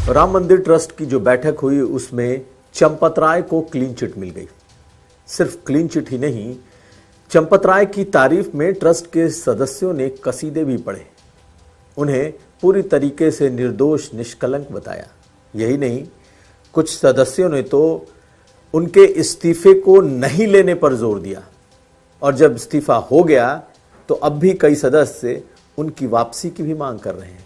राम मंदिर ट्रस्ट की जो बैठक हुई उसमें चंपत राय को क्लीन चिट मिल गई। सिर्फ क्लीन चिट ही नहीं, चंपत राय की तारीफ में ट्रस्ट के सदस्यों ने कसीदे भी पढ़े, उन्हें पूरी तरीके से निर्दोष निष्कलंक बताया। यही नहीं, कुछ सदस्यों ने तो उनके इस्तीफे को नहीं लेने पर जोर दिया और जब इस्तीफा हो गया तो अब भी कई सदस्य उनकी वापसी की भी मांग कर रहे हैं।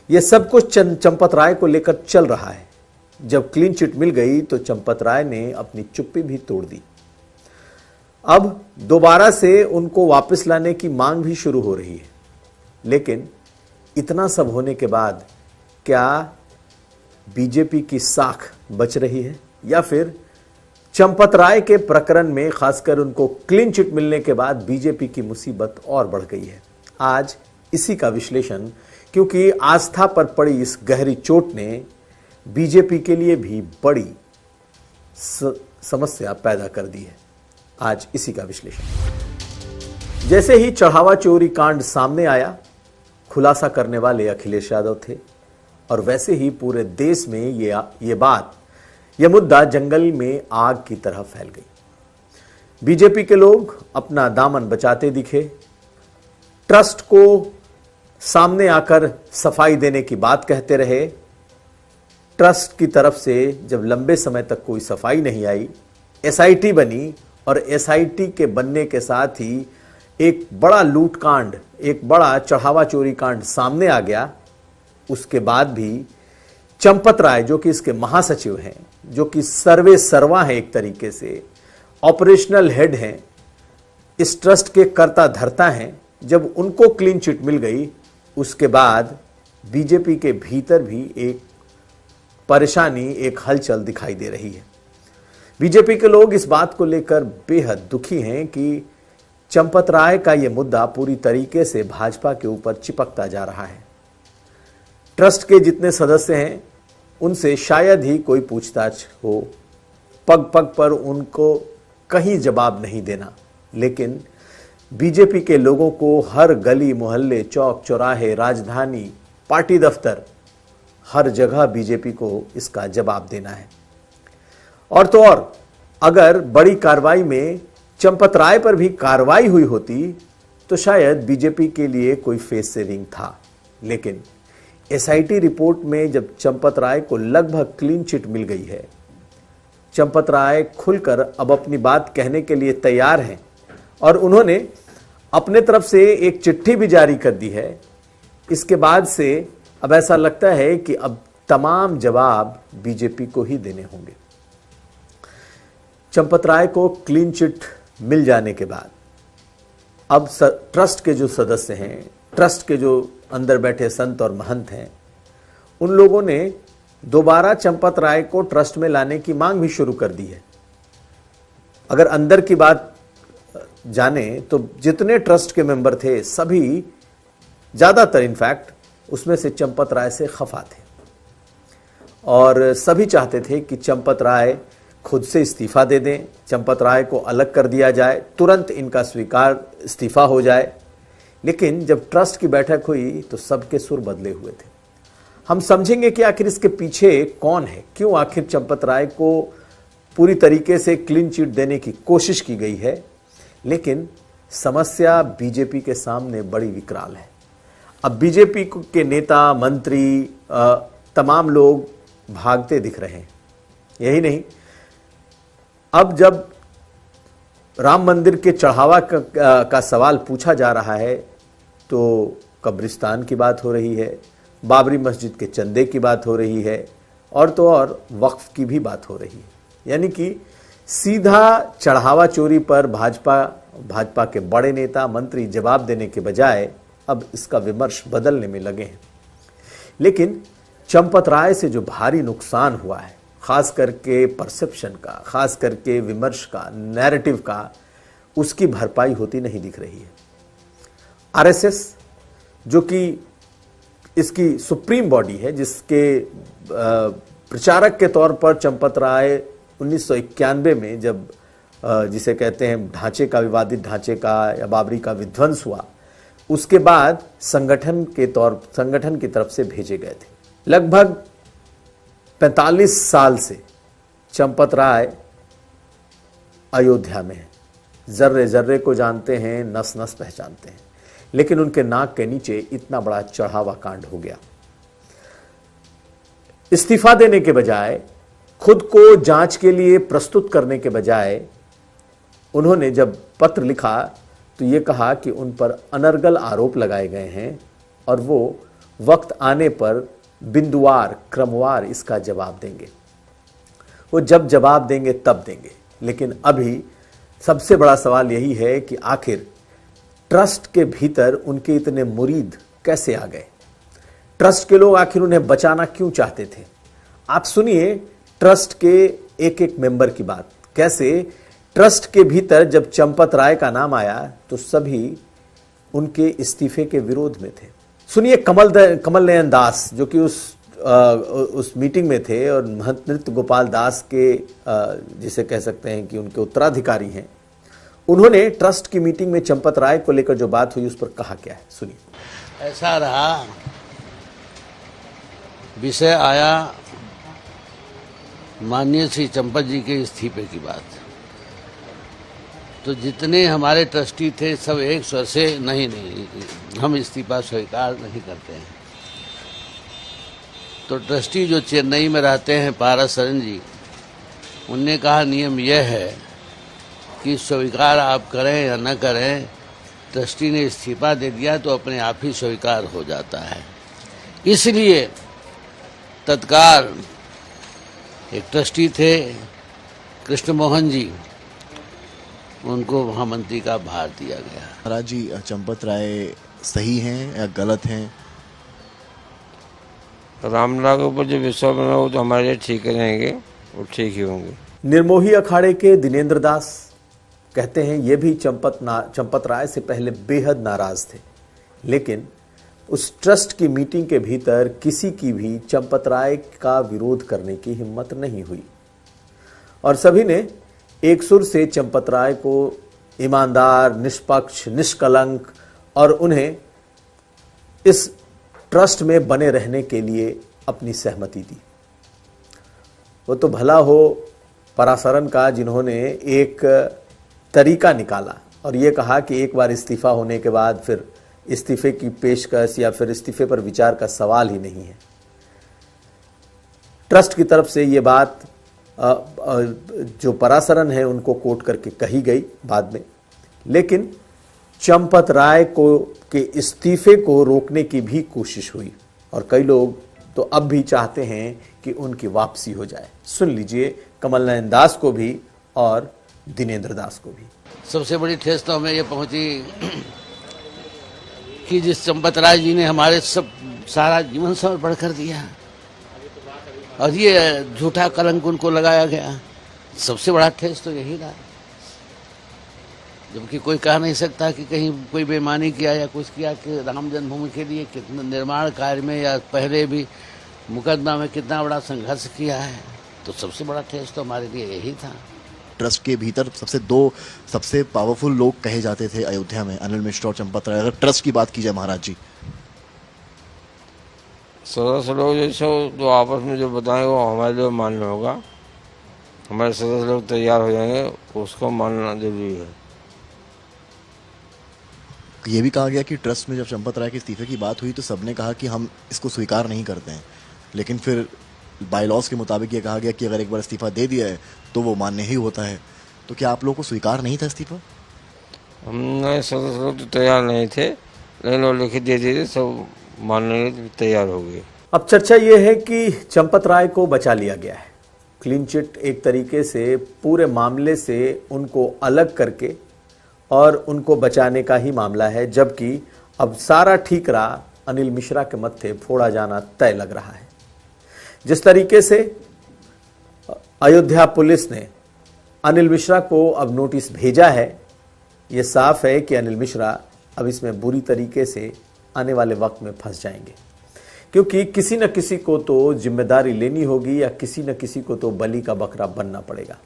यह सब कुछ चंपत राय को लेकर चल रहा है। जब क्लीन चिट मिल गई तो चंपत राय ने अपनी चुप्पी भी तोड़ दी। अब दोबारा से उनको वापस लाने की मांग भी शुरू हो रही है। लेकिन इतना सब होने के बाद क्या बीजेपी की साख बच रही है या फिर चंपत राय के प्रकरण में खासकर उनको क्लीन चिट मिलने के बाद बीजेपी की मुसीबत और बढ़ गई है? आज इसी का विश्लेषण, क्योंकि आस्था पर पड़ी इस गहरी चोट ने बीजेपी के लिए भी बड़ी समस्या पैदा कर दी है। आज इसी का विश्लेषण। जैसे ही चढ़ावा चोरी कांड सामने आया, खुलासा करने वाले अखिलेश यादव थे और वैसे ही पूरे देश में यह मुद्दा जंगल में आग की तरह फैल गई। बीजेपी के लोग अपना दामन बचाते दिखे, ट्रस्ट को सामने आकर सफाई देने की बात कहते रहे। ट्रस्ट की तरफ से जब लंबे समय तक कोई सफाई नहीं आई, एसआईटी बनी और एसआईटी के बनने के साथ ही एक बड़ा लूटकांड, एक बड़ा चढ़ावा चोरी कांड सामने आ गया। उसके बाद भी चंपत राय, जो कि इसके महासचिव हैं, जो कि सर्वे सर्वा हैं, एक तरीके से ऑपरेशनल हेड हैं, इस ट्रस्ट के कर्ता धर्ता हैं, जब उनको क्लीन चिट मिल गई उसके बाद बीजेपी के भीतर भी एक परेशानी, एक हलचल दिखाई दे रही है। बीजेपी के लोग इस बात को लेकर बेहद दुखी हैं कि चंपत राय का यह मुद्दा पूरी तरीके से भाजपा के ऊपर चिपकता जा रहा है। ट्रस्ट के जितने सदस्य हैं उनसे शायद ही कोई पूछताछ हो, पग पग पर उनको कहीं जवाब नहीं देना, लेकिन बीजेपी के लोगों को हर गली मोहल्ले, चौक चौराहे, राजधानी, पार्टी दफ्तर, हर जगह बीजेपी को इसका जवाब देना है। और तो और, अगर बड़ी कार्रवाई में चंपत राय पर भी कार्रवाई हुई होती तो शायद बीजेपी के लिए कोई फेस सेविंग था। लेकिन एसआईटी रिपोर्ट में जब चंपत राय को लगभग क्लीन चिट मिल गई है, चंपत राय खुलकर अब अपनी बात कहने के लिए तैयार हैं और उन्होंने अपने तरफ से एक चिट्ठी भी जारी कर दी है। इसके बाद से अब ऐसा लगता है कि अब तमाम जवाब बीजेपी को ही देने होंगे। चंपत राय को क्लीन चिट मिल जाने के बाद अब ट्रस्ट के जो सदस्य हैं, ट्रस्ट के जो अंदर बैठे संत और महंत हैं, उन लोगों ने दोबारा चंपत राय को ट्रस्ट में लाने की मांग भी शुरू कर दी है। अगर अंदर की बात जाने तो जितने ट्रस्ट के मेंबर थे सभी, ज्यादातर इनफैक्ट, उसमें से चंपत राय से खफा थे और सभी चाहते थे कि चंपत राय खुद से इस्तीफा दे दें, चंपत राय को अलग कर दिया जाए, तुरंत इनका स्वीकार इस्तीफा हो जाए। लेकिन जब ट्रस्ट की बैठक हुई तो सबके सुर बदले हुए थे। हम समझेंगे कि आखिर इसके पीछे कौन है, क्यों आखिर चंपत राय को पूरी तरीके से क्लीन चिट देने की कोशिश की गई है। लेकिन समस्या बीजेपी के सामने बड़ी विकराल है। अब बीजेपी के नेता, मंत्री, तमाम लोग भागते दिख रहे हैं। यही नहीं, अब जब राम मंदिर के चढ़ावा का सवाल पूछा जा रहा है तो कब्रिस्तान की बात हो रही है, बाबरी मस्जिद के चंदे की बात हो रही है और तो और वक्फ की भी बात हो रही है। यानी कि सीधा चढ़ावा चोरी पर भाजपा के बड़े नेता, मंत्री जवाब देने के बजाय अब इसका विमर्श बदलने में लगे हैं। लेकिन चंपत राय से जो भारी नुकसान हुआ है, खास करके परसेप्शन का, खास करके विमर्श का, नैरेटिव का, उसकी भरपाई होती नहीं दिख रही है। आरएसएस, जो कि इसकी सुप्रीम बॉडी है, जिसके प्रचारक के तौर पर चंपत राय 1991 में जब जिसे कहते हैं ढांचे का, विवादित ढांचे का या बाबरी का विध्वंस हुआ, उसके बाद संगठन की तरफ से भेजे गए थे। लगभग 45 साल से चंपत राय अयोध्या में है, जर्रे जर्रे को जानते हैं, नस नस पहचानते हैं, लेकिन उनके नाक के नीचे इतना बड़ा चढ़ावा कांड हो गया। इस्तीफा देने के बजाय, खुद को जांच के लिए प्रस्तुत करने के बजाय, उन्होंने जब पत्र लिखा तो यह कहा कि उन पर अनर्गल आरोप लगाए गए हैं और वो वक्त आने पर बिंदुवार क्रमवार इसका जवाब देंगे। वो जब जवाब देंगे तब देंगे, लेकिन अभी सबसे बड़ा सवाल यही है कि आखिर ट्रस्ट के भीतर उनके इतने मुरीद कैसे आ गए? ट्रस्ट के लोग आखिर उन्हें बचाना क्यों चाहते थे? आप सुनिए ट्रस्ट के एक एक मेंबर की बात। कैसे ट्रस्ट के भीतर जब चंपत राय का नाम आया तो सभी उनके इस्तीफे के विरोध में थे। सुनिए कमल नयन दास, जो कि उस मीटिंग में थे और महंत नृत्य गोपाल दास के जिसे कह सकते हैं कि उनके उत्तराधिकारी हैं, उन्होंने ट्रस्ट की मीटिंग में चंपत राय को लेकर जो बात हुई उस पर कहा क्या है, सुनिए। ऐसा रहा, विषय आया माननीय श्री चंपत जी के इस्तीफे की बात, तो जितने हमारे ट्रस्टी थे सब एक स्वर से नहीं हम इस्तीफा स्वीकार नहीं करते हैं। तो ट्रस्टी जो चेन्नई में रहते हैं पारस सरन जी, उनने कहा नियम यह है कि स्वीकार आप करें या न करें, ट्रस्टी ने इस्तीफा दे दिया तो अपने आप ही स्वीकार हो जाता है। इसलिए तत्काल एक ट्रस्टी थे कृष्ण मोहन जी, उनको महामंत्री का भार दिया गया। महाराज जी, चंपत राय सही हैं या गलत हैं? रामलला के ऊपर जो विश्वास बना वो तो हमारे लिए ठीक रहेंगे, वो ठीक ही होंगे। निर्मोही अखाड़े के दिनेंद्र दास कहते हैं ये भी चंपत राय से पहले बेहद नाराज थे, लेकिन उस ट्रस्ट की मीटिंग के भीतर किसी की भी चंपत राय का विरोध करने की हिम्मत नहीं हुई और सभी ने एक सुर से चंपत राय को ईमानदार, निष्पक्ष, निष्कलंक और उन्हें इस ट्रस्ट में बने रहने के लिए अपनी सहमति दी। वो तो भला हो पराशरन का, जिन्होंने एक तरीका निकाला और ये कहा कि एक बार इस्तीफा होने के बाद फिर इस्तीफे की पेशकश या फिर इस्तीफे पर विचार का सवाल ही नहीं है। ट्रस्ट की तरफ से ये बात जो पराशरन है उनको कोट करके कही गई बाद में, लेकिन चंपत राय को के इस्तीफे को रोकने की भी कोशिश हुई और कई लोग तो अब भी चाहते हैं कि उनकी वापसी हो जाए। सुन लीजिए कमल नयन दास को भी और दिनेंद्र दास को भी। सबसे बड़ी ठेस तो हमें ये पहुंची कि जिस चंपत राय जी ने हमारे सब सारा जीवन समर्पण कर दिया और ये झूठा कलंक उनको लगाया गया, सबसे बड़ा ठेस तो यही रहा। जबकि कोई कह नहीं सकता कि कहीं कोई बेईमानी किया या कुछ किया, कि राम जन्मभूमि के लिए कितना निर्माण कार्य में या पहले भी मुकदमा में कितना बड़ा संघर्ष किया है, तो सबसे बड़ा ठेस तो हमारे लिए यही था। ट्रस्ट के भीतर सबसे पावरफुल लोग कहे जाते थे अयोध्या में, अनिल मिश्रा और चंपत राय। अगर ट्रस्ट की बात की जाए महाराज जी, सदस्य लोग जैसे तो आपस में जो बताएंगे वो हमारे लिए मानना होगा, हमारे सदस्य लोग तैयार हो जाएंगे, उसको मानना जरूरी है। ये भी कहा गया कि ट्रस्ट में जब चंपत राय के इस्तीफे की बात हुई तो सबने कहा कि हम इसको स्वीकार नहीं करते हैं, लेकिन फिर बायलॉज के मुताबिक ये कहा गया कि अगर एक बार इस्तीफा दे दिया है तो वो मान्य ही होता है। तो क्या आप लोगों को स्वीकार नहीं था इस्तीफा? हमने सदस्य लोग तो तैयार नहीं थे, लेकिन वो लिखित दे दिए, सब मानने के तैयार हो गए। अब चर्चा ये है कि चंपत राय को बचा लिया गया है, क्लीन चिट एक तरीके से पूरे मामले से उनको अलग करके और उनको बचाने का ही मामला है, जबकि अब सारा ठीकरा अनिल मिश्रा के मत्थे फोड़ा जाना तय लग रहा है। जिस तरीके से अयोध्या पुलिस ने अनिल मिश्रा को अब नोटिस भेजा है, यह साफ है कि अनिल मिश्रा अब इसमें बुरी तरीके से आने वाले वक्त में फंस जाएंगे, क्योंकि किसी न किसी को तो जिम्मेदारी लेनी होगी या किसी न किसी को तो बलि का बकरा बनना पड़ेगा।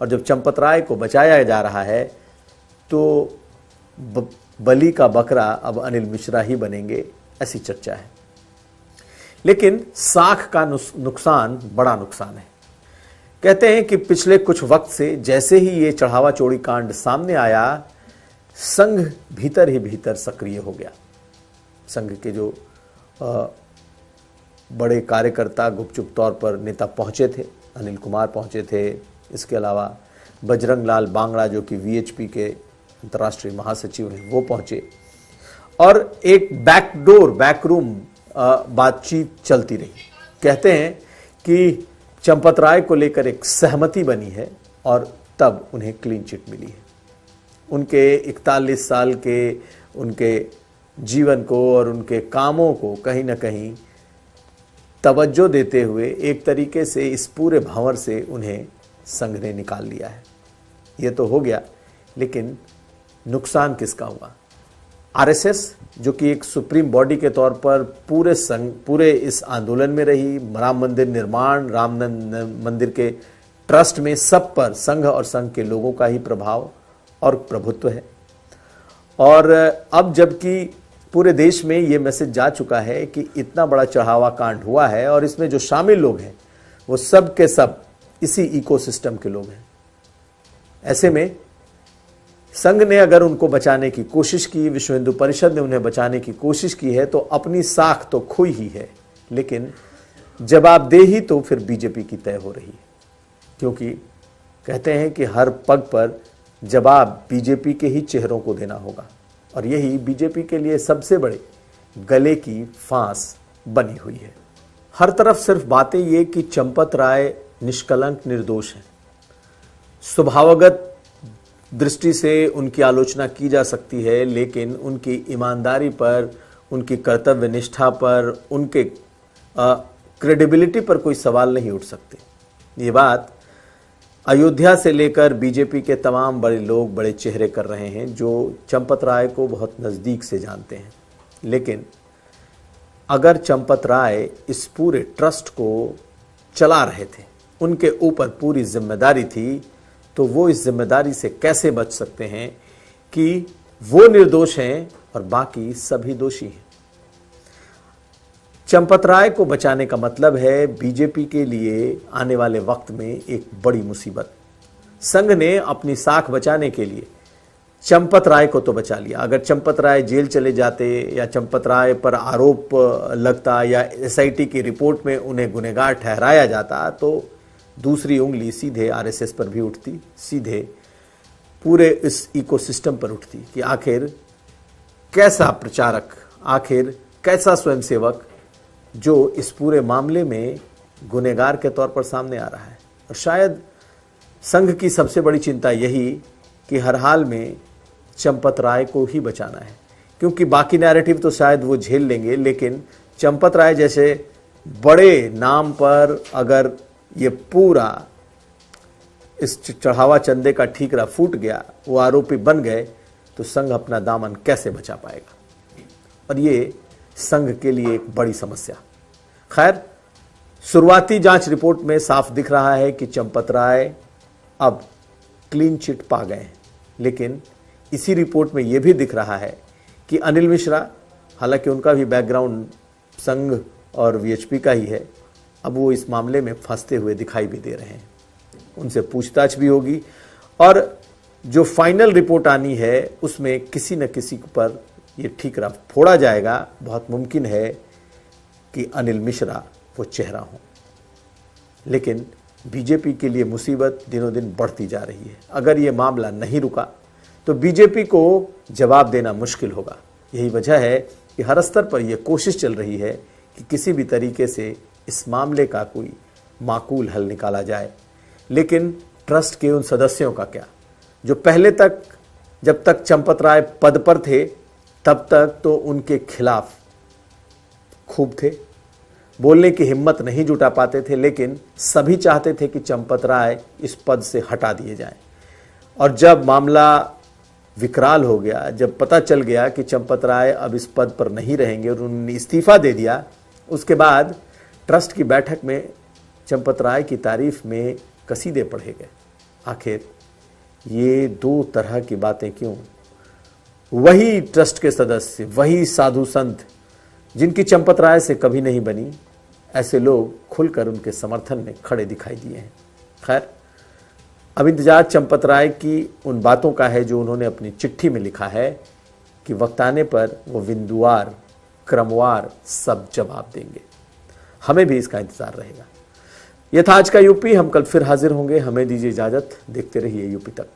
और जब चंपत राय को बचाया जा रहा है तो बलि का बकरा अब अनिल मिश्रा ही बनेंगे, ऐसी चर्चा है। लेकिन साख का नुकसान बड़ा नुकसान है। कहते हैं कि पिछले कुछ वक्त से जैसे ही ये चढ़ावा चोरी कांड सामने आया, संघ भीतर ही भीतर सक्रिय हो गया। संघ के जो बड़े कार्यकर्ता गुपचुप तौर पर नेता पहुंचे थे, अनिल कुमार पहुंचे थे, इसके अलावा बजरंग लाल बांगड़ा जो कि वीएचपी के अंतर्राष्ट्रीय महासचिव हैं वो पहुंचे, और एक बैकरूम बातचीत चलती रही। कहते हैं कि चंपत राय को लेकर एक सहमति बनी है और तब उन्हें क्लीन चिट मिली है। उनके 41 साल के उनके जीवन को और उनके कामों को कहीं ना कहीं तवज्जो देते हुए एक तरीके से इस पूरे भंवर से उन्हें संघ ने निकाल लिया है। ये तो हो गया, लेकिन नुकसान किसका हुआ? आरएसएस जो कि एक सुप्रीम बॉडी के तौर पर पूरे इस आंदोलन में रही, राम मंदिर निर्माण, राम मंदिर के ट्रस्ट में सब पर संघ और संघ के लोगों का ही प्रभाव और प्रभुत्व है। और अब जबकि पूरे देश में ये मैसेज जा चुका है कि इतना बड़ा चढ़ावा कांड हुआ है और इसमें जो शामिल लोग हैं वो सब के सब इसी इकोसिस्टम के लोग हैं। ऐसे में संघ ने अगर उनको बचाने की कोशिश की, विश्व हिंदू परिषद ने उन्हें बचाने की कोशिश की है, तो अपनी साख तो खोई ही है, लेकिन जवाबदेही तो फिर बीजेपी की तय हो रही है। क्योंकि कहते हैं कि हर पग पर जवाब बीजेपी के ही चेहरों को देना होगा, और यही बीजेपी के लिए सबसे बड़े गले की फांस बनी हुई है। हर तरफ सिर्फ बातें ये कि चंपत राय निष्कलंक निर्दोष हैं। स्वभावगत दृष्टि से उनकी आलोचना की जा सकती है, लेकिन उनकी ईमानदारी पर, उनकी कर्तव्य निष्ठा पर, उनके क्रेडिबिलिटी पर कोई सवाल नहीं उठ सकते। ये बात अयोध्या से लेकर बीजेपी के तमाम बड़े लोग, बड़े चेहरे कर रहे हैं जो चंपत राय को बहुत नज़दीक से जानते हैं। लेकिन अगर चंपत राय इस पूरे ट्रस्ट को चला रहे थे, उनके ऊपर पूरी जिम्मेदारी थी, तो वो इस जिम्मेदारी से कैसे बच सकते हैं कि वो निर्दोष हैं और बाकी सभी दोषी हैं। चंपत राय को बचाने का मतलब है बीजेपी के लिए आने वाले वक्त में एक बड़ी मुसीबत। संघ ने अपनी साख बचाने के लिए चंपत राय को तो बचा लिया। अगर चंपत राय जेल चले जाते या चंपत राय पर आरोप लगता या एसआईटी की रिपोर्ट में उन्हें गुनहगार ठहराया जाता, तो दूसरी उंगली सीधे आरएसएस पर भी उठती, सीधे पूरे इस इकोसिस्टम पर उठती कि आखिर कैसा प्रचारक, आखिर कैसा स्वयंसेवक जो इस पूरे मामले में गुनहगार के तौर पर सामने आ रहा है। और शायद संघ की सबसे बड़ी चिंता यही कि हर हाल में चंपत राय को ही बचाना है, क्योंकि बाकी नैरेटिव तो शायद वो झेल लेंगे, लेकिन चंपत राय जैसे बड़े नाम पर अगर ये पूरा इस चढ़ावा चंदे का ठीकरा फूट गया, वो आरोपी बन गए, तो संघ अपना दामन कैसे बचा पाएगा? और ये संघ के लिए एक बड़ी समस्या। खैर, शुरुआती जांच रिपोर्ट में साफ दिख रहा है कि चंपत राय अब क्लीन चिट पा गए हैं, लेकिन इसी रिपोर्ट में यह भी दिख रहा है कि अनिल मिश्रा, हालांकि उनका भी बैकग्राउंड संघ और वीएचपी का ही है, अब वो इस मामले में फंसते हुए दिखाई भी दे रहे हैं। उनसे पूछताछ भी होगी और जो फाइनल रिपोर्ट आनी है उसमें किसी न किसी पर ये ठीकरा फोड़ा जाएगा। बहुत मुमकिन है कि अनिल मिश्रा वो चेहरा हो, लेकिन बीजेपी के लिए मुसीबत दिनों दिन बढ़ती जा रही है। अगर ये मामला नहीं रुका तो बीजेपी को जवाब देना मुश्किल होगा। यही वजह है कि हर स्तर पर यह कोशिश चल रही है कि किसी भी तरीके से इस मामले का कोई माकूल हल निकाला जाए। लेकिन ट्रस्ट के उन सदस्यों का क्या, जो पहले तक, जब तक चंपत राय पद पर थे तब तक तो उनके खिलाफ खूब थे, बोलने की हिम्मत नहीं जुटा पाते थे, लेकिन सभी चाहते थे कि चंपत राय इस पद से हटा दिए जाएं। और जब मामला विकराल हो गया, जब पता चल गया कि चंपत राय अब इस पद पर नहीं रहेंगे और उन्होंने इस्तीफा दे दिया, उसके बाद ट्रस्ट की बैठक में चंपत राय की तारीफ में कसीदे पढ़े गए। आखिर ये दो तरह की बातें क्यों? वही ट्रस्ट के सदस्य, वही साधु संत जिनकी चंपत राय से कभी नहीं बनी, ऐसे लोग खुलकर उनके समर्थन में खड़े दिखाई दिए हैं। खैर, अब इंतजार चंपत राय की उन बातों का है जो उन्होंने अपनी चिट्ठी में लिखा है कि वक्त आने पर वो बिंदुवार, क्रमवार सब जवाब देंगे। हमें भी इसका इंतजार रहेगा। यह था आज का यूपी। हम कल फिर हाजिर होंगे। हमें दीजिए इजाजत। देखते रहिए यूपी तक।